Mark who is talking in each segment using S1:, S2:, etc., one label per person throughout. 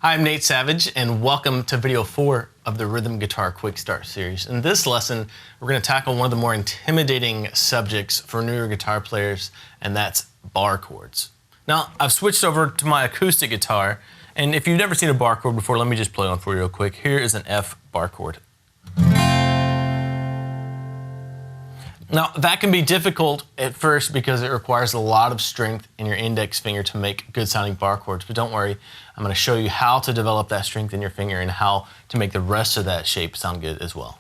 S1: Hi, I'm Nate Savage, and welcome to video 4 of the Rhythm Guitar Quick Start series. In this lesson, we're going to tackle one of the more intimidating subjects for newer guitar players, and that's bar chords. Now, I've switched over to my acoustic guitar, and if you've never seen a bar chord before, let me just play one for you real quick. Here is an F bar chord. Now, that can be difficult at first because it requires a lot of strength in your index finger to make good sounding bar chords, but don't worry, I'm going to show you how to develop that strength in your finger and how to make the rest of that shape sound good as well.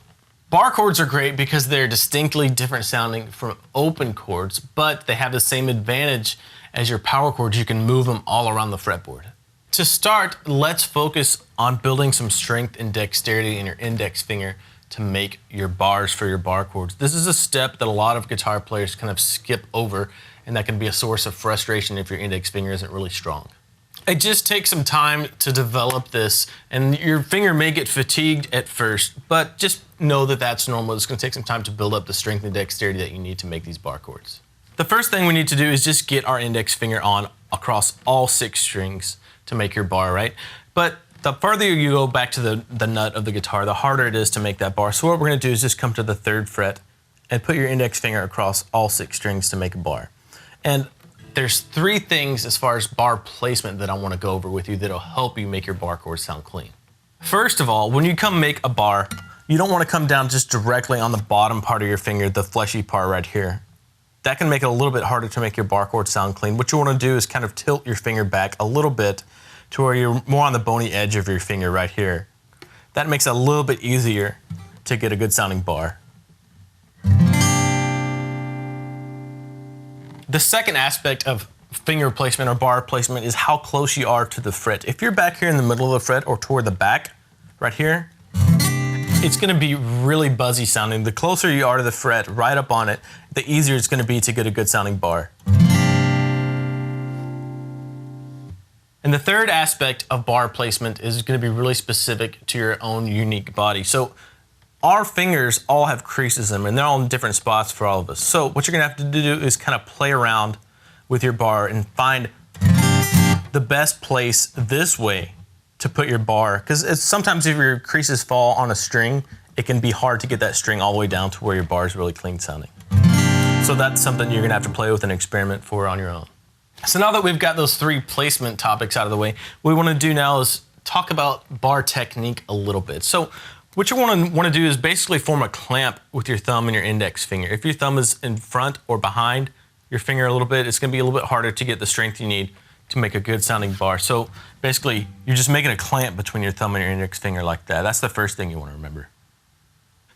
S1: Bar chords are great because they're distinctly different sounding from open chords, but they have the same advantage as your power chords. You can move them all around the fretboard. To start, let's focus on building some strength and dexterity in your index finger to make your bars for your bar chords. This is a step that a lot of guitar players kind of skip over, and that can be a source of frustration if your index finger isn't really strong. It just takes some time to develop this, and your finger may get fatigued at first, but just know that that's normal. It's going to take some time to build up the strength and dexterity that you need to make these bar chords. The first thing we need to do is just get our index finger on across all 6 strings to make your bar, right? But the farther you go back to the nut of the guitar, the harder it is to make that bar. So what we're going to do is just come to the 3rd fret and put your index finger across all 6 strings to make a bar. And there's 3 things as far as bar placement that I want to go over with you that'll help you make your bar chords sound clean. First of all, when you come make a bar, you don't want to come down just directly on the bottom part of your finger, the fleshy part right here. That can make it a little bit harder to make your bar chords sound clean. What you want to do is kind of tilt your finger back a little bit to where you're more on the bony edge of your finger right here. That makes it a little bit easier to get a good sounding bar. The second aspect of finger placement or bar placement is how close you are to the fret. If you're back here in the middle of the fret or toward the back, right here, it's going to be really buzzy sounding. The closer you are to the fret, right up on it, the easier it's going to be to get a good sounding bar. And the third aspect of bar placement is going to be really specific to your own unique body. So our fingers all have creases in them, and they're all in different spots for all of us. So what you're going to have to do is kind of play around with your bar and find the best place this way to put your bar. Because sometimes if your creases fall on a string, it can be hard to get that string all the way down to where your bar is really clean sounding. So that's something you're going to have to play with and experiment for on your own. So now that we've got those 3 placement topics out of the way, what we want to do now is talk about bar technique a little bit. So what you want to do is basically form a clamp with your thumb and your index finger. If your thumb is in front or behind your finger a little bit, it's going to be a little bit harder to get the strength you need to make a good sounding bar. So basically, you're just making a clamp between your thumb and your index finger like that. That's the first thing you want to remember.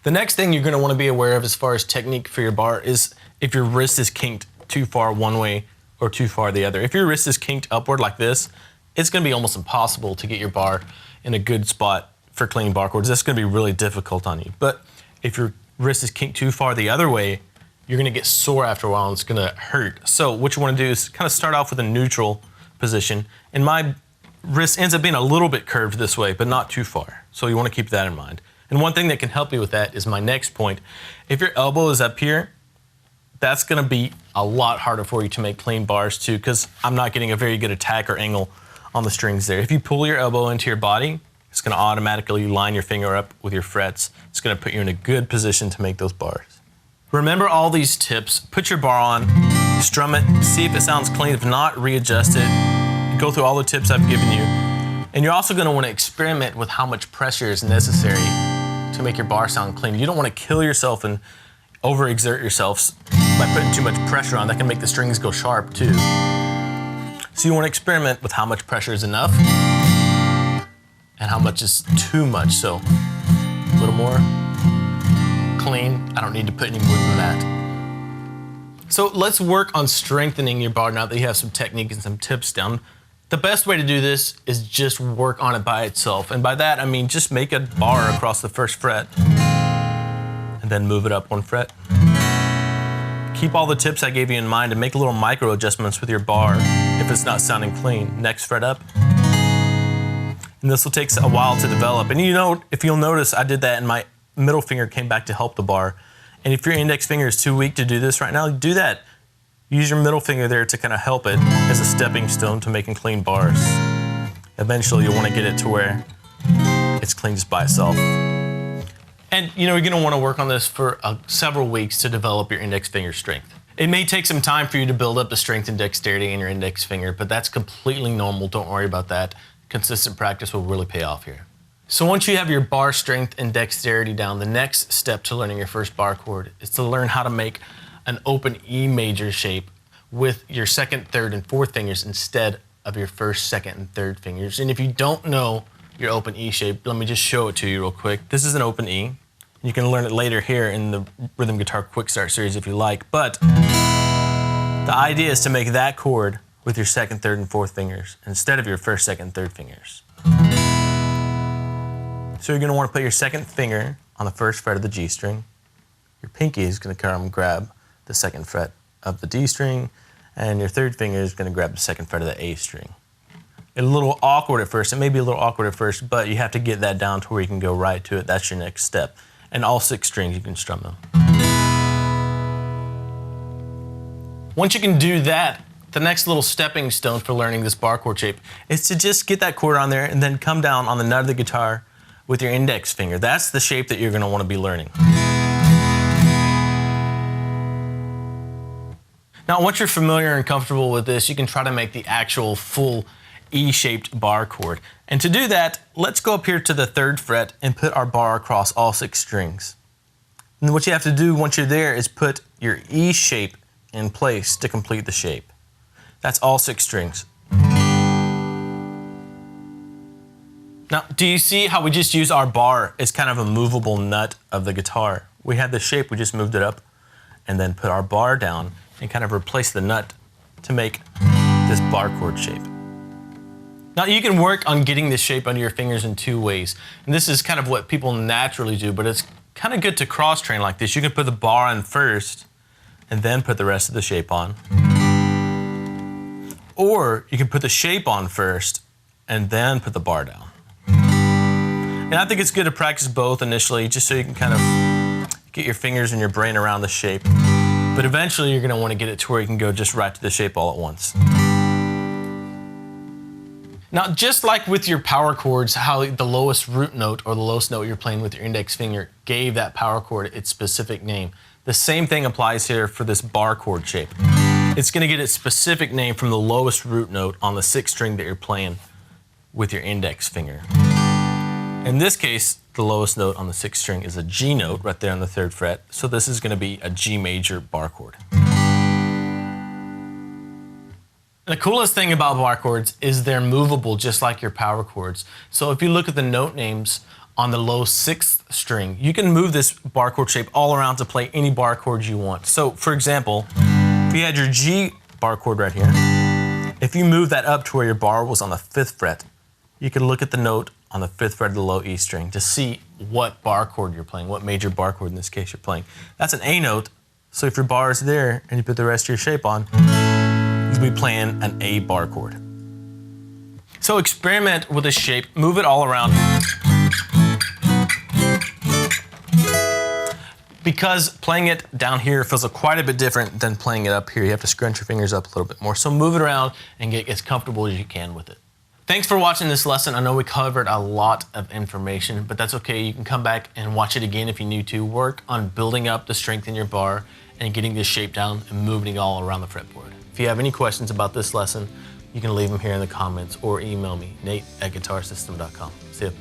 S1: The next thing you're going to want to be aware of as far as technique for your bar is if your wrist is kinked too far one way or too far the other. If your wrist is kinked upward like this, it's going to be almost impossible to get your bar in a good spot for clean bar chords. That's going to be really difficult on you. But if your wrist is kinked too far the other way, you're going to get sore after a while and it's going to hurt. So what you want to do is kind of start off with a neutral position. And my wrist ends up being a little bit curved this way, but not too far. So you want to keep that in mind. And one thing that can help you with that is my next point. If your elbow is up here, that's going to be a lot harder for you to make clean bars too, because I'm not getting a very good attack or angle on the strings there. If you pull your elbow into your body, it's going to automatically line your finger up with your frets. It's going to put you in a good position to make those bars. Remember all these tips. Put your bar on, strum it, see if it sounds clean. If not, readjust it. Go through all the tips I've given you. And you're also going to want to experiment with how much pressure is necessary to make your bar sound clean. You don't want to kill yourself and overexert yourselves by putting too much pressure on. That can make the strings go sharp too. So you want to experiment with how much pressure is enough and how much is too much. So a little more clean. I don't need to put any more than that. So let's work on strengthening your bar now that you have some technique and some tips down. The best way to do this is just work on it by itself. And by that, I mean just make a bar across the 1st fret and then move it up 1 fret. Keep all the tips I gave you in mind and make little micro adjustments with your bar if it's not sounding clean. Next fret up. And this will take a while to develop. And you know, if you'll notice, I did that and my middle finger came back to help the bar. And if your index finger is too weak to do this right now, do that. Use your middle finger there to kind of help it as a stepping stone to making clean bars. Eventually you'll want to get it to where it's clean just by itself. And you're going to want to work on this for several weeks to develop your index finger strength. It may take some time for you to build up the strength and dexterity in your index finger, but that's completely normal. Don't worry about that. Consistent practice will really pay off here. So once you have your bar strength and dexterity down, the next step to learning your first bar chord is to learn how to make an open E major shape with your second, third, and fourth fingers instead of your first, second, and third fingers. And if you don't know your open E shape, let me just show it to you real quick. This is an open E. You can learn it later here in the Rhythm Guitar Quick Start series if you like, but the idea is to make that chord with your second, third, and fourth fingers instead of your first, second, and third fingers. So you're going to want to put your second finger on the first fret of the G string. Your pinky is going to come and grab the second fret of the D string, and your third finger is going to grab the second fret of the A string. It's a little awkward at first. It may be a little awkward at first, but you have to get that down to where you can go right to it. That's your next step. And all 6 strings, you can strum them. Once you can do that, the next little stepping stone for learning this bar chord shape is to just get that chord on there and then come down on the nut of the guitar with your index finger. That's the shape that you're going to want to be learning. Now, once you're familiar and comfortable with this, you can try to make the actual full E-shaped bar chord. And to do that, let's go up here to the 3rd fret and put our bar across all 6 strings. And what you have to do once you're there is put your E shape in place to complete the shape. That's all 6 strings. Now, do you see how we just use our bar as kind of a movable nut of the guitar? We had the shape, we just moved it up and then put our bar down and kind of replace the nut to make this bar chord shape. Now, you can work on getting this shape under your fingers in 2 ways. And this is kind of what people naturally do, but it's kind of good to cross-train like this. You can put the bar on first and then put the rest of the shape on. Or you can put the shape on first and then put the bar down. And I think it's good to practice both initially, just so you can kind of get your fingers and your brain around the shape. But eventually you're going to want to get it to where you can go just right to the shape all at once. Now, just like with your power chords, how the lowest root note or the lowest note you're playing with your index finger gave that power chord its specific name, the same thing applies here for this bar chord shape. It's going to get its specific name from the lowest root note on the 6th string that you're playing with your index finger. In this case, the lowest note on the 6th string is a G note right there on the 3rd fret, so this is going to be a G major bar chord. The coolest thing about bar chords is they're movable just like your power chords. So if you look at the note names on the low 6th string, you can move this bar chord shape all around to play any bar chords you want. So for example, if you had your G bar chord right here, if you move that up to where your bar was on the 5th fret, you can look at the note on the 5th fret of the low E string to see what bar chord you're playing, what major bar chord in this case you're playing. That's an A note, so if your bar is there and you put the rest of your shape on, you'll be playing an A bar chord. So experiment with this shape, move it all around. Because playing it down here feels quite a bit different than playing it up here. You have to scrunch your fingers up a little bit more. So move it around and get as comfortable as you can with it. Thanks for watching this lesson. I know we covered a lot of information, but that's okay. You can come back and watch it again if you need to. Work on building up the strength in your bar and getting this shape down and moving it all around the fretboard. If you have any questions about this lesson, you can leave them here in the comments or email me, Nate@guitarsystem.com. See ya.